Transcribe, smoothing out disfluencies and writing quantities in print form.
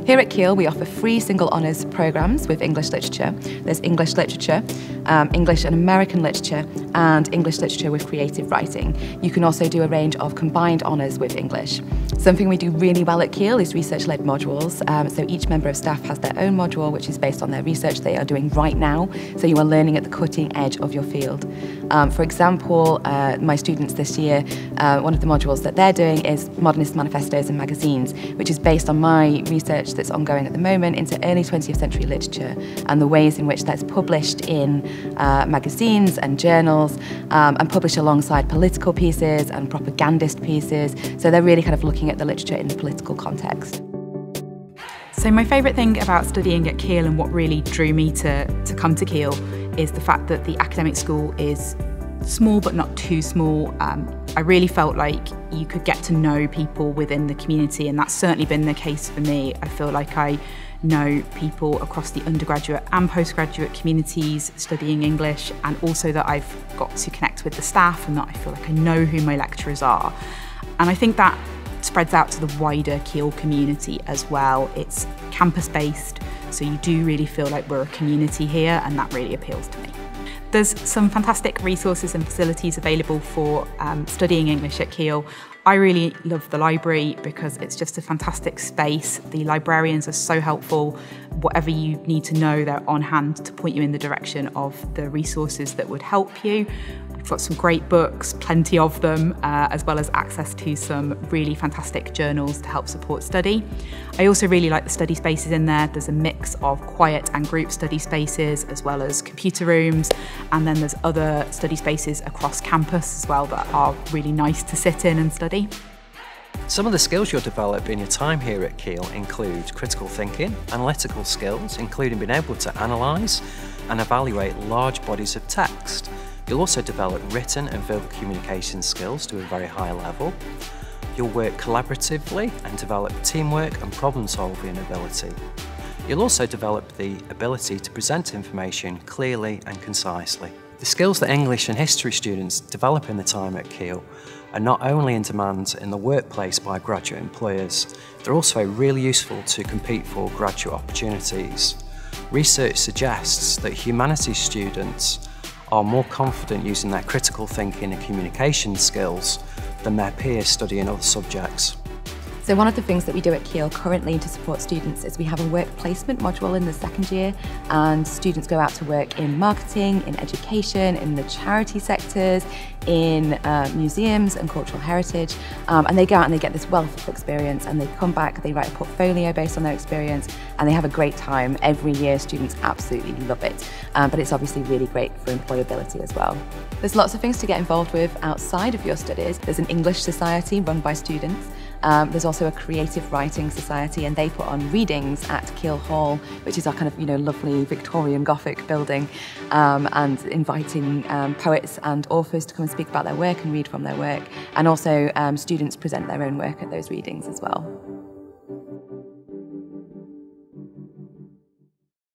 Here at Keele, we offer free single honours programmes with English literature. There's English literature, English and American literature, and English literature with creative writing. You can also do a range of combined honours with English. Something we do really well at Keele is research-led modules. So each member of staff has their own module, which is based on their research they are doing right now. So you are learning at the cutting edge of your field. For example, my students this year, one of the modules that they're doing is Modernist Manifestos and Magazines, which is based on my research that's ongoing at the moment into early 20th century literature and the ways in which that's published in magazines and journals and published alongside political pieces and propagandist pieces. So they're really kind of looking at the literature in the political context. So my favourite thing about studying at Keele and what really drew me to come to Keele is the fact that the academic school is small but not too small. I really felt like you could get to know people within the community, and that's certainly been the case for me. I feel like I know people across the undergraduate and postgraduate communities studying English, and also that I've got to connect with the staff and that I feel like I know who my lecturers are. And I think that spreads out to the wider Keele community as well. It's campus-based, so you do really feel like we're a community here, and that really appeals to me. There's some fantastic resources and facilities available for studying English at Keele. I really love the library because it's just a fantastic space. The librarians are so helpful. Whatever you need to know, they're on hand to point you in the direction of the resources that would help you. We've got some great books, plenty of them, as well as access to some really fantastic journals to help support study. I also really like the study spaces in there. There's a mix of quiet and group study spaces, as well as computer rooms, and then there's other study spaces across campus as well that are really nice to sit in and study. Some of the skills you'll develop in your time here at Keele include critical thinking, analytical skills, including being able to analyse and evaluate large bodies of text. You'll also develop written and verbal communication skills to a very high level. You'll work collaboratively and develop teamwork and problem-solving ability. You'll also develop the ability to present information clearly and concisely. The skills that English and history students develop in the time at Keele are not only in demand in the workplace by graduate employers, they're also really useful to compete for graduate opportunities. Research suggests that humanities students are more confident using their critical thinking and communication skills than their peers studying other subjects. So one of the things that we do at Keele currently to support students is we have a work placement module in the second year, and students go out to work in marketing, in education, in the charity sectors, in museums and cultural heritage, and they go out and they get this wealth of experience, and they come back, they write a portfolio based on their experience, and they have a great time. Every year students absolutely love it, but it's obviously really great for employability as well. There's lots of things to get involved with outside of your studies. There's an English society run by students. There's also a creative writing society, and they put on readings at Keele Hall, which is our kind of, lovely Victorian Gothic building, and inviting poets and authors to come and speak about their work and read from their work. And also students present their own work at those readings as well.